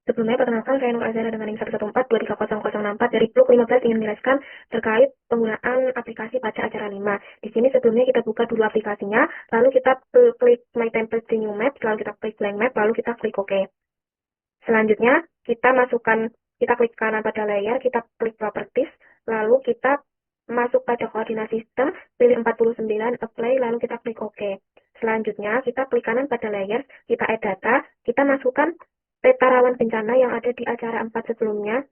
Sebelumnya, perkenalkan saya Nur Azhara dengan NIM 114230064 dari PLUK 15 ingin menjelaskan terkait penggunaan aplikasi Baca Acara 5. Di sini sebelumnya kita buka dulu aplikasinya, lalu kita klik My Template di New Map, lalu kita klik Blank Map, lalu kita klik OK. Selanjutnya, kita klik kanan pada layar, kita klik Properties, lalu kita masuk pada koordinat sistem, pilih 49, Apply, lalu kita klik OK. Selanjutnya, kita klik kanan pada layar, kita add data, kita masukkan peta rawan bencana yang ada di acara 4 sebelumnya.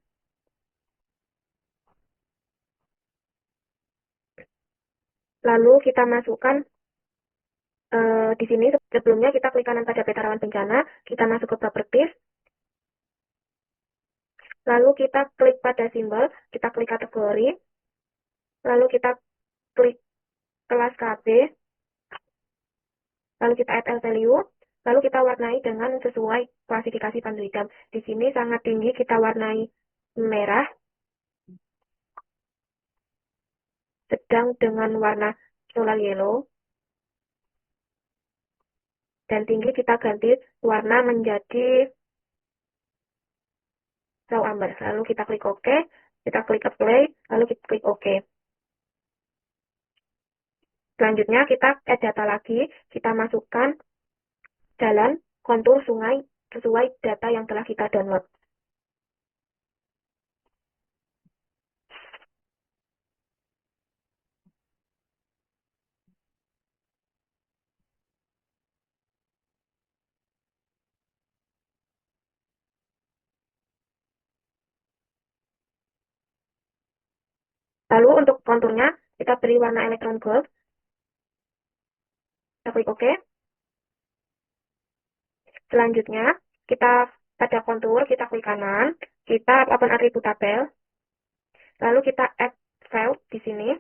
Lalu kita masukkan di sini sebelumnya kita klik kanan pada peta rawan bencana, kita masuk ke Properties, lalu kita klik pada simbol, kita klik kategori, lalu kita klik kelas KB, lalu kita add value, lalu kita warnai dengan sesuai klasifikasi Pandu Hitam. Di sini sangat tinggi kita warnai merah, sedang dengan warna solar yellow, dan tinggi kita ganti warna menjadi raw amber. Lalu kita klik OK, kita klik Apply, lalu kita klik OK. Selanjutnya kita add data lagi, kita masukkan jalan, kontur, sungai, sesuai data yang telah kita download. Lalu untuk konturnya, kita beri warna electron gold, kita klik OK. Selanjutnya, kita pada kontur, kita klik kanan, kita open atribut tabel, lalu kita add file di sini.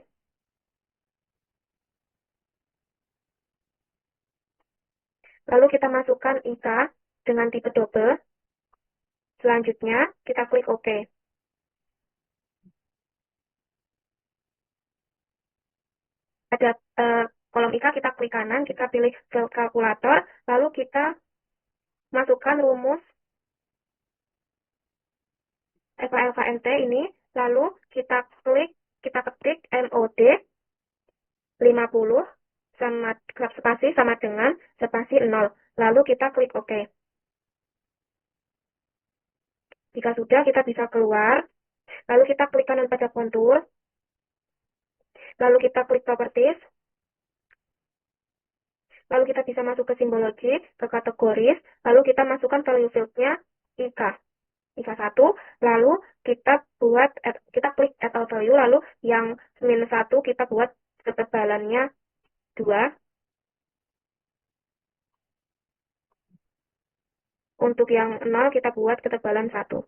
Lalu kita masukkan IK dengan tipe double. Selanjutnya, kita klik OK. Ada kolom IK, kita klik kanan, kita pilih kalkulator, lalu kita masukkan rumus FALKNT ini, lalu kita ketik MOD 50 sama spasi sama dengan spasi 0. Lalu kita klik OK. Jika sudah, kita bisa keluar. Lalu kita klik kanan pada kontur. Lalu kita klik Properties. Lalu kita bisa masuk ke simbologi, ke kategoris. Lalu kita masukkan value field-nya IK. IK 1. Lalu kita klik Add All Value. Lalu yang -1 kita buat ketebalannya 2. Untuk yang 0 kita buat ketebalan 1.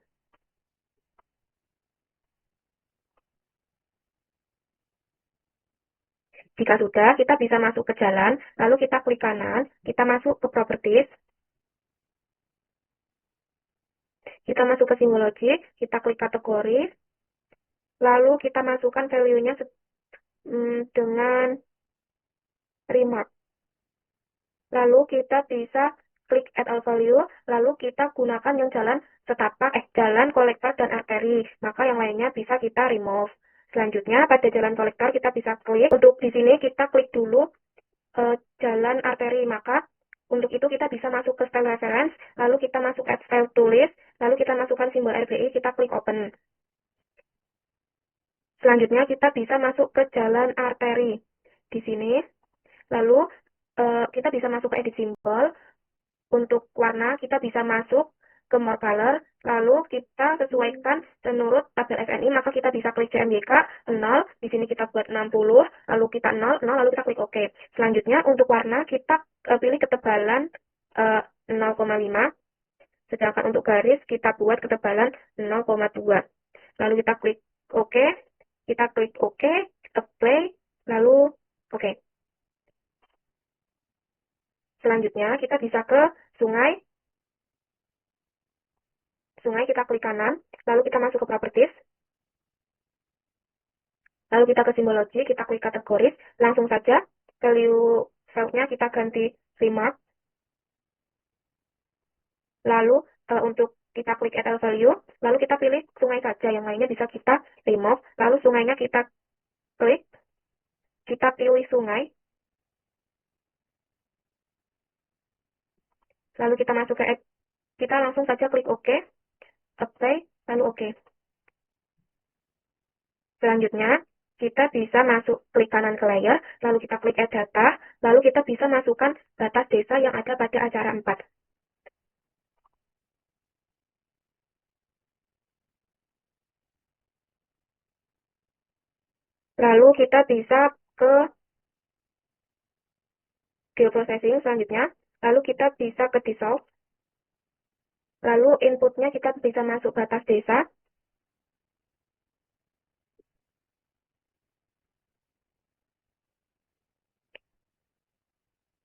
Jika sudah, kita bisa masuk ke jalan, lalu kita klik kanan, kita masuk ke Properties, kita masuk ke simbologi, kita klik kategori, lalu kita masukkan value-nya dengan remark. Lalu kita bisa klik Add All Value, lalu kita gunakan yang jalan setapak, jalan kolektor dan arteri, maka yang lainnya bisa kita remove. Selanjutnya, pada jalan kolektor kita bisa klik, untuk di sini kita klik dulu jalan arteri, maka untuk itu kita bisa masuk ke style reference, lalu kita masuk add style to list, lalu kita masukkan simbol RBI, kita klik open. Selanjutnya kita bisa masuk ke jalan arteri di sini, lalu kita bisa masuk ke edit symbol. Untuk warna kita bisa masuk ke more color, lalu kita sesuaikan menurut tabel FNI, maka kita bisa klik CMYK 0, di sini kita buat 60, lalu kita 0, lalu kita klik OK. Selanjutnya untuk warna kita pilih ketebalan 0,5, sedangkan untuk garis kita buat ketebalan 0,2. Lalu kita klik OK, kita klik OK, apply, lalu OK. Selanjutnya kita bisa ke sungai. Sungai kita klik kanan, lalu kita masuk ke Properties. Lalu kita ke simbologi, kita klik kategoris, langsung saja value field-nya kita ganti remark. Lalu untuk kita klik add value, lalu kita pilih sungai saja, yang lainnya bisa kita remove, lalu sungainya kita klik, kita pilih sungai, lalu kita masuk ke kita langsung saja klik OK, apply, lalu OK. Selanjutnya, kita bisa masuk klik kanan ke layer, lalu kita klik add data, lalu kita bisa masukkan batas desa yang ada pada acara 4. Lalu kita bisa ke geoprocessing selanjutnya, lalu kita bisa ke dissolve, lalu inputnya kita bisa masuk batas desa,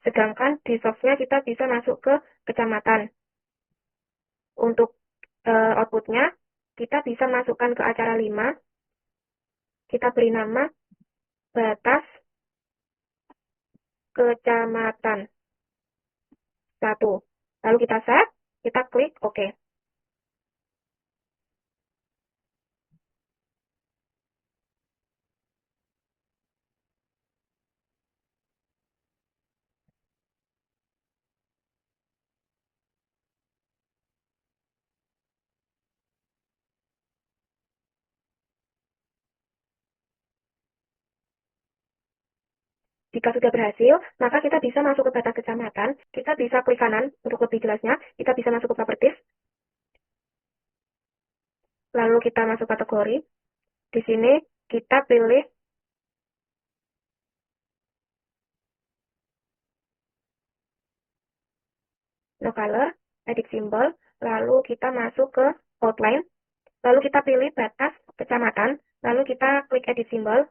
sedangkan dissolve-nya kita bisa masuk ke kecamatan. Untuk outputnya, kita bisa masukkan ke acara 5, kita beri nama batas kecamatan 1. Lalu kita save, kita klik OK. Jika sudah berhasil, maka kita bisa masuk ke batas kecamatan, kita bisa klik kanan untuk lebih jelasnya, kita bisa masuk ke properties, lalu kita masuk kategori. Di sini kita pilih no color, edit symbol, lalu kita masuk ke outline, lalu kita pilih batas kecamatan, lalu kita klik edit symbol.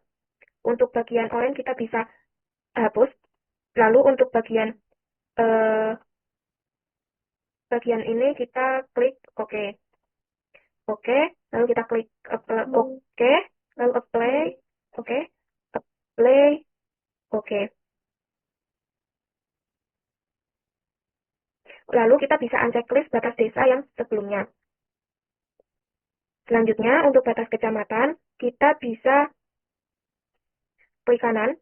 Untuk bagian orange kita bisa hapus, lalu untuk eh, bagian ini kita klik OK. OK, lalu kita klik OK, lalu apply, OK, apply, OK. Lalu kita bisa unchecklist batas desa yang sebelumnya. Selanjutnya, untuk batas kecamatan, kita bisa klik kanan,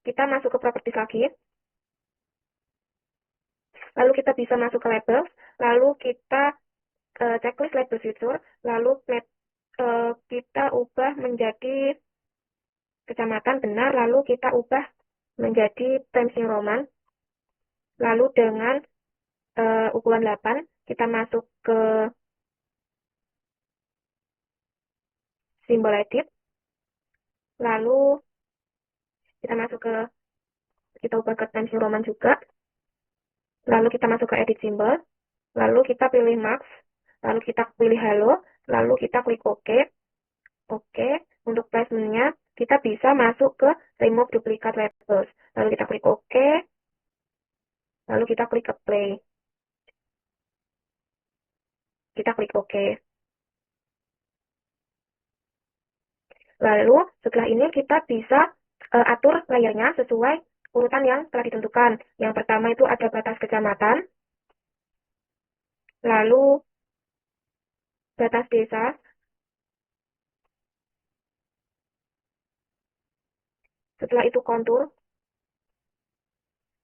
kita masuk ke properties lagi, lalu kita bisa masuk ke labels, lalu kita checklist label future, lalu kita ubah menjadi kecamatan benar, lalu kita ubah menjadi Times New Roman, lalu dengan ukuran 8, kita masuk ke simbol edit, lalu kita masuk ke, kita ubah ke Times New Roman juga, lalu kita masuk ke edit symbol, lalu kita pilih max, lalu kita pilih halo, lalu kita klik OK. OK, untuk placementnya kita bisa masuk ke remove duplicate labels, lalu kita klik OK, lalu kita klik apply, kita klik OK. Lalu setelah ini kita bisa atur layernya sesuai urutan yang telah ditentukan. Yang pertama itu ada batas kecamatan, lalu batas desa, setelah itu kontur,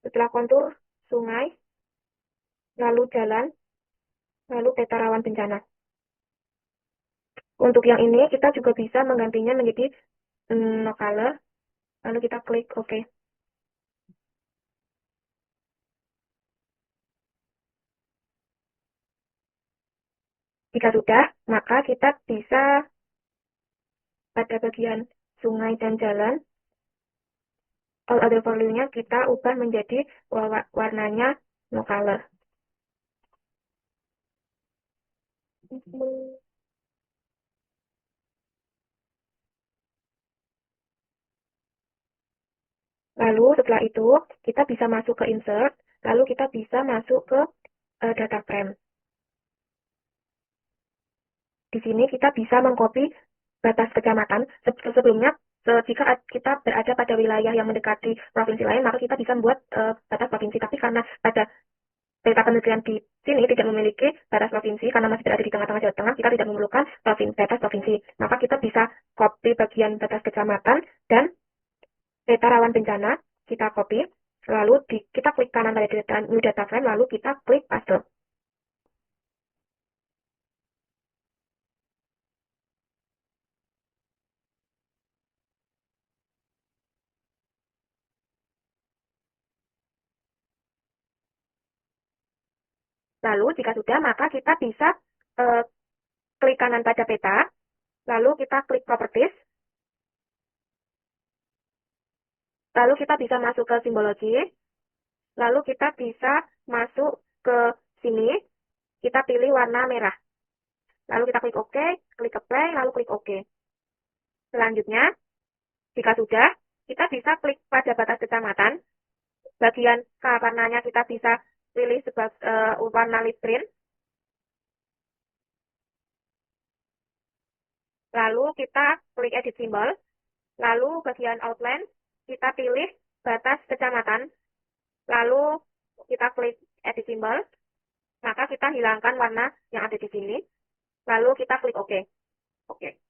setelah kontur sungai, lalu jalan, lalu peta rawan bencana. Untuk yang ini kita juga bisa menggantinya menjadi no color, lalu kita klik OK. Jika sudah, maka kita bisa pada bagian sungai dan jalan, all other value-nya kita ubah menjadi warnanya no color. Lalu setelah itu kita bisa masuk ke insert, lalu kita bisa masuk ke data frame. Di sini kita bisa mengcopy batas kecamatan. Sebelumnya, jika kita berada pada wilayah yang mendekati provinsi lain, maka kita bisa membuat batas provinsi. Tapi karena pada peta kementerian di sini tidak memiliki batas provinsi karena masih berada di tengah-tengah Jawa Tengah, kita tidak memerlukan batas provinsi. Maka kita bisa copy bagian batas kecamatan dan peta rawan bencana, kita copy, lalu kita klik kanan pada new data frame, lalu kita klik paste. Lalu jika sudah, maka kita bisa eh, klik kanan pada peta, lalu kita klik properties, lalu kita bisa masuk ke simbologi, lalu kita bisa masuk ke sini, kita pilih warna merah. Lalu kita klik OK, klik apply, lalu klik OK. Selanjutnya, jika sudah, kita bisa klik pada batas kecamatan. Bagian warnanya kita bisa pilih sebagai warna lip green. Lalu kita klik edit symbol. Lalu bagian outline, kita pilih batas kecamatan. Lalu kita klik edit symbol. Maka kita hilangkan warna yang ada di sini. Lalu kita klik OK. Oke.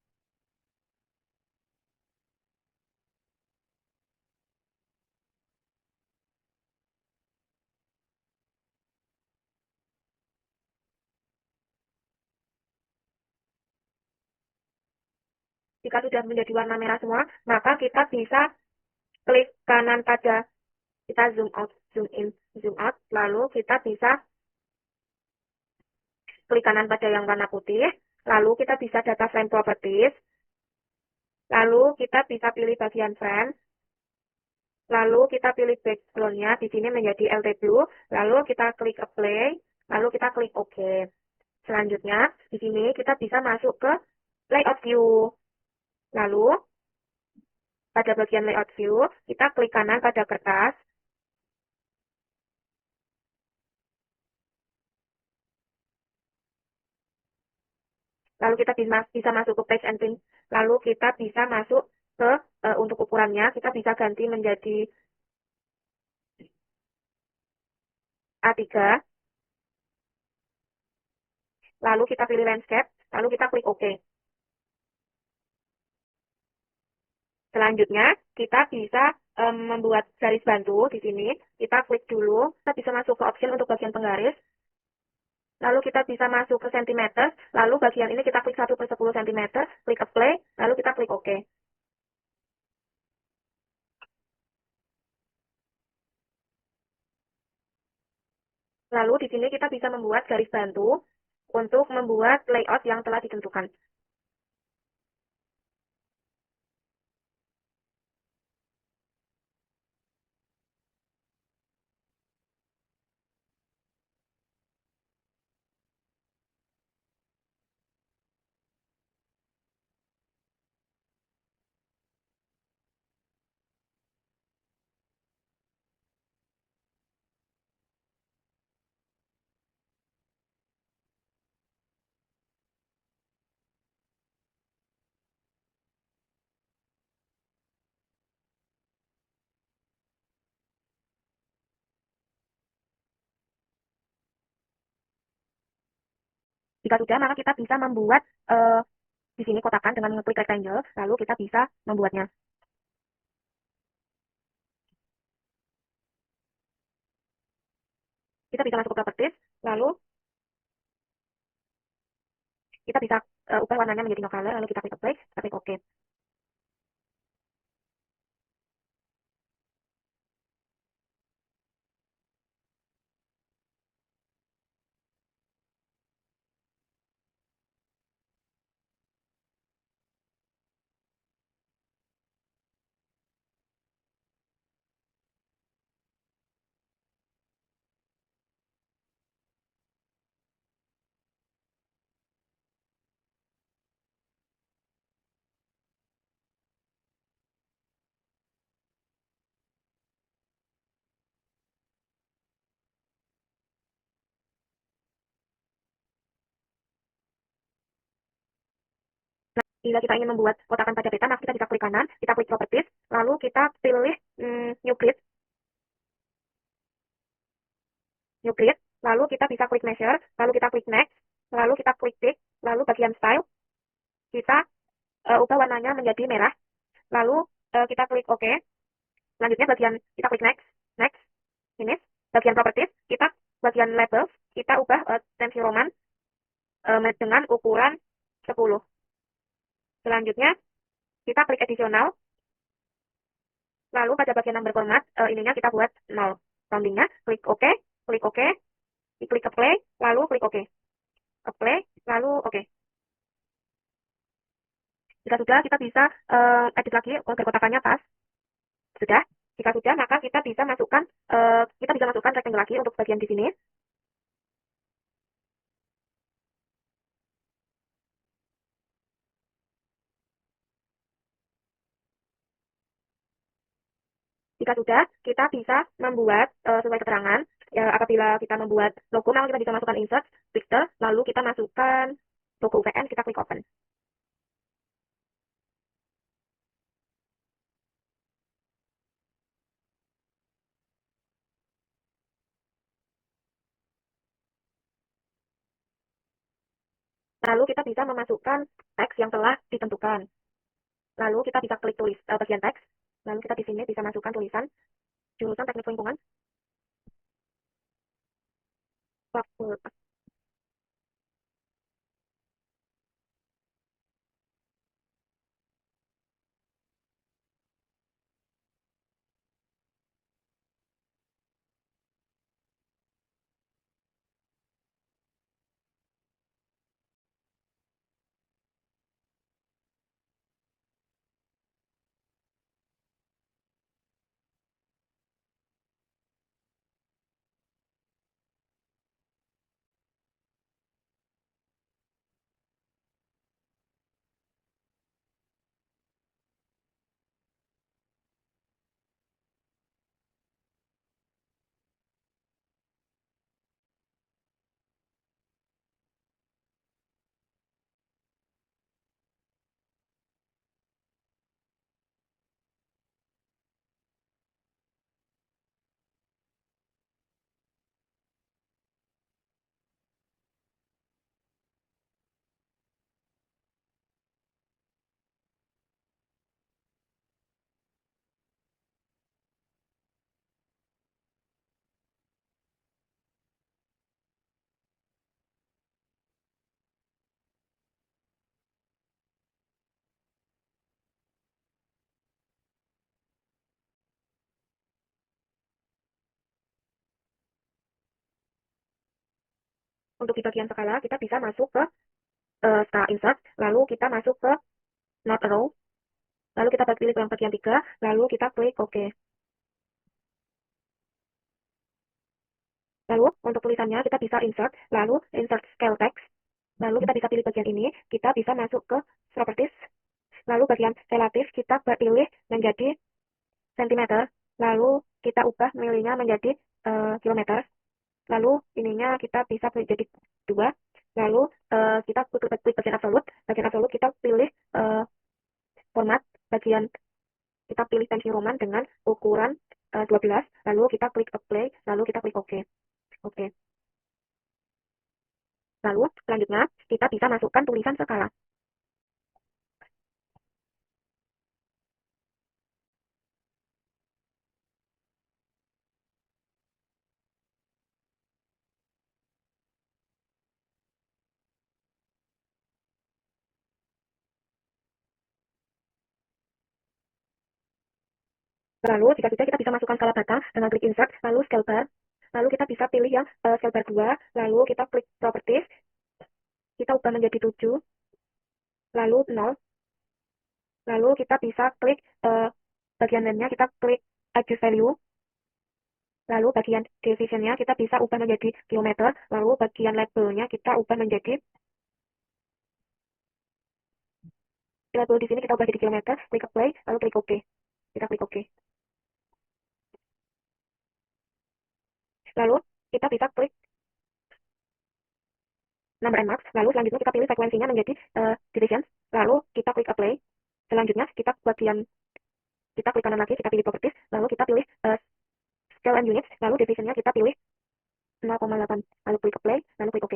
Jika sudah menjadi warna merah semua, maka kita bisa klik kanan pada, kita zoom out, zoom in, zoom out, lalu kita bisa klik kanan pada yang warna putih, lalu kita bisa data frame properties, lalu kita bisa pilih bagian frame, lalu kita pilih background-nya, di sini menjadi LT Blue, lalu kita klik apply, lalu kita klik OK. Selanjutnya, di sini kita bisa masuk ke layout view. Lalu, pada bagian layout view, kita klik kanan pada kertas, lalu kita bisa masuk ke page and print, lalu kita bisa masuk ke untuk ukurannya, kita bisa ganti menjadi A3, lalu kita pilih landscape, lalu kita klik OK. Selanjutnya, kita bisa membuat garis bantu di sini. Kita klik dulu, kita bisa masuk ke option untuk bagian penggaris. Lalu kita bisa masuk ke centimeter, lalu bagian ini kita klik 1/10 cm, klik apply, lalu kita klik OK. Lalu di sini kita bisa membuat garis bantu untuk membuat layout yang telah ditentukan. Jika sudah, maka kita bisa membuat di sini kotakan dengan mengklik rectangle, lalu kita bisa membuatnya. Kita bisa masuk ke properties, lalu kita bisa ubah warnanya menjadi no color, lalu kita klik apply, kita klik OK. Bila kita ingin membuat kotakan pada peta, maka kita bisa klik kanan, kita klik properties, lalu kita pilih new grid. lalu kita bisa klik measure, lalu kita klik next, lalu kita klik tick, lalu bagian style, kita ubah warnanya menjadi merah, lalu kita klik OK. Selanjutnya bagian kita klik next, next, finish. Bagian properties, kita bagian labels, kita ubah Times New Roman dengan ukuran 10. Selanjutnya kita klik additional, lalu pada bagian number format, ininya kita buat 0. Roundingnya, klik OK, klik apply, lalu klik OK. Apply, lalu OK. Jika sudah, kita bisa edit lagi agar kotakannya pas. Sudah. Jika sudah, maka kita bisa masukkan rectangle lagi untuk bagian di sini. Jika sudah, kita bisa membuat sesuai keterangan. Ya, apabila kita membuat logo, maka kita bisa masukkan insert, picture, lalu kita masukkan logo UPN, kita klik open. Lalu kita bisa memasukkan teks yang telah ditentukan. Lalu kita bisa klik tulis bagian teks. Lalu kita di sini bisa masukkan tulisan jurusan teknik lingkungan. Fakultas. Untuk di bagian skala, kita bisa masuk ke skala insert, lalu kita masuk ke not row, lalu kita pilih yang bagian 3, lalu kita klik OK. Lalu untuk tulisannya kita bisa insert, lalu insert scale text, lalu kita bisa pilih bagian ini, kita bisa masuk ke properties, lalu bagian relatif kita pilih menjadi sentimeter, lalu kita ubah milnya menjadi kilometer, lalu ininya kita bisa jadi 2, lalu kita klik bagian absolut kita pilih format, bagian kita pilih Times New Roman dengan ukuran 12, lalu kita klik apply, lalu kita klik OK. Oke. Lalu selanjutnya kita bisa masukkan tulisan skala. Lalu jika sudah, kita bisa masukkan skala batang dengan klik insert, lalu scale bar. Lalu kita bisa pilih yang scale bar 2, lalu kita klik properties, kita ubah menjadi 7, lalu 0, lalu kita bisa klik bagian lainnya, kita klik adjust value, lalu bagian divisionnya kita bisa ubah menjadi kilometer, lalu bagian labelnya kita ubah menjadi label di sini kita ubah jadi kilometer, klik apply, lalu klik OK. Kita klik OK. Lalu kita bisa klik number and marks, lalu selanjutnya kita pilih sekuensinya menjadi division, lalu kita klik apply. Selanjutnya kita klik kanan lagi, kita pilih properties, lalu kita pilih scale and units, lalu divisionnya kita pilih 0,8. lalu klik play, lalu klik OK.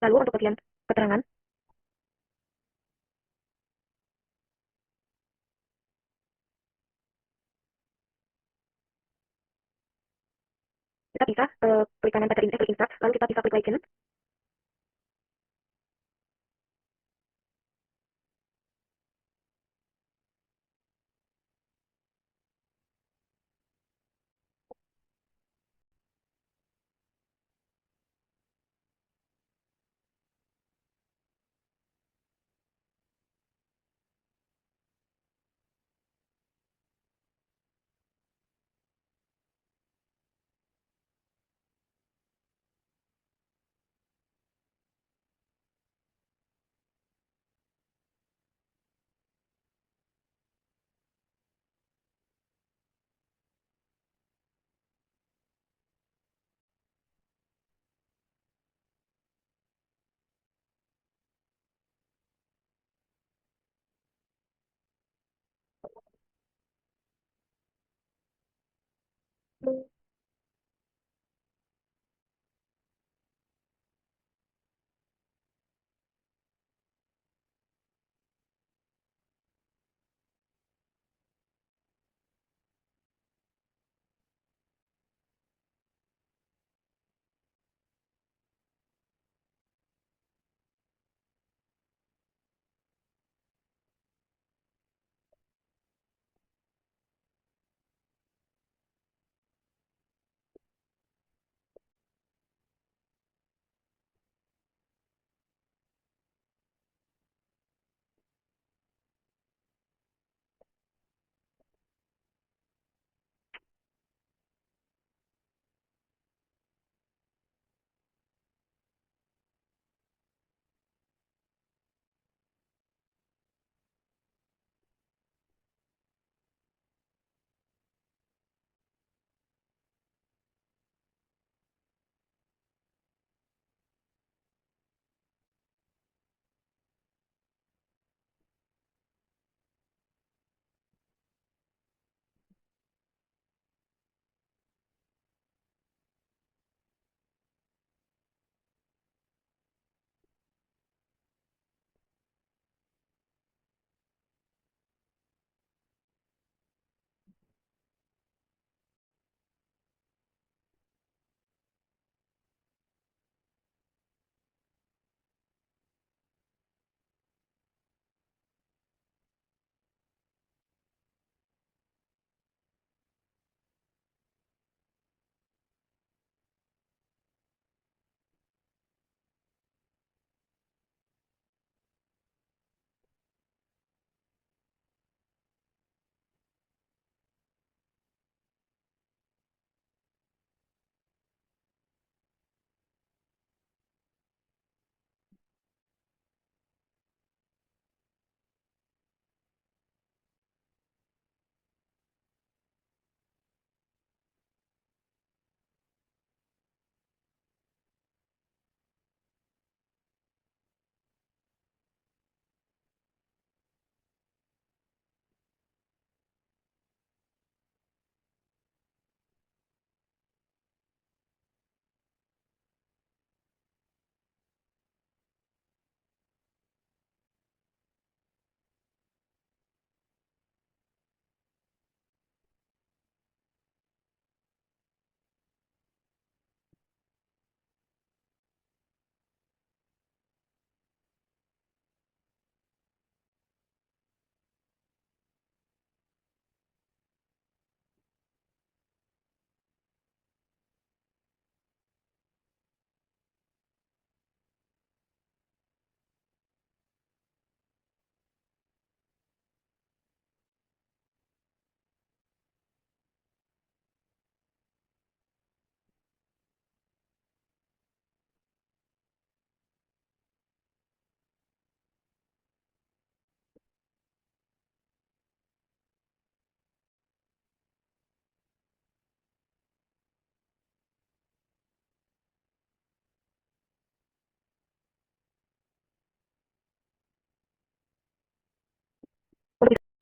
Lalu untuk bagian keterangan, kita bisa klik kanan pada klik insert, lalu kita bisa klik legend.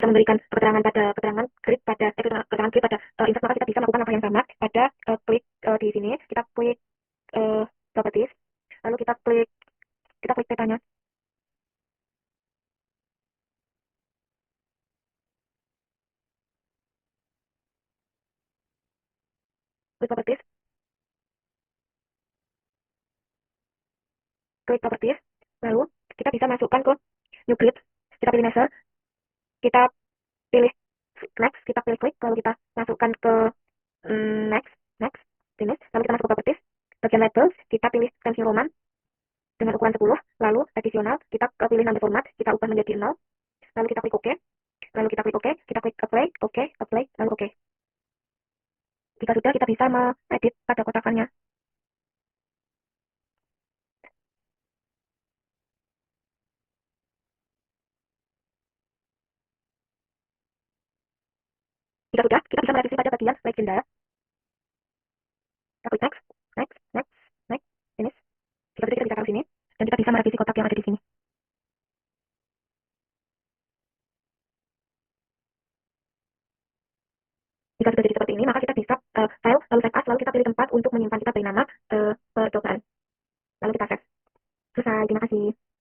bisa memberikan keterangan grid pada keterangan grid pada insert, maka kita bisa melakukan langkah yang sama pada klik di sini, kita klik properties, lalu kita klik petanya, klik properties, lalu kita bisa masukkan ke new grid, kita pilih measure, kita pilih next, kita pilih klik, lalu kita masukkan ke next, finish, lalu kita masuk ke properties, bagian label, kita pilih Times New Roman dengan ukuran 10, lalu additional, kita pilih number format, kita ubah menjadi 0, lalu kita klik OK, kita klik apply, lalu OK. Jika sudah, kita bisa mengedit pada kotakannya. Jika sudah, kita bisa merevisi pada bagian legenda. Kita klik next, finish. Jika sudah, kita bisa taruh sini, dan kita bisa merevisi kotak yang ada di sini. Jika sudah jadi seperti ini, maka kita bisa file, lalu save as, lalu kita pilih tempat untuk menyimpan, kita beri nama percobaan. Lalu kita save. Selesai, terima kasih.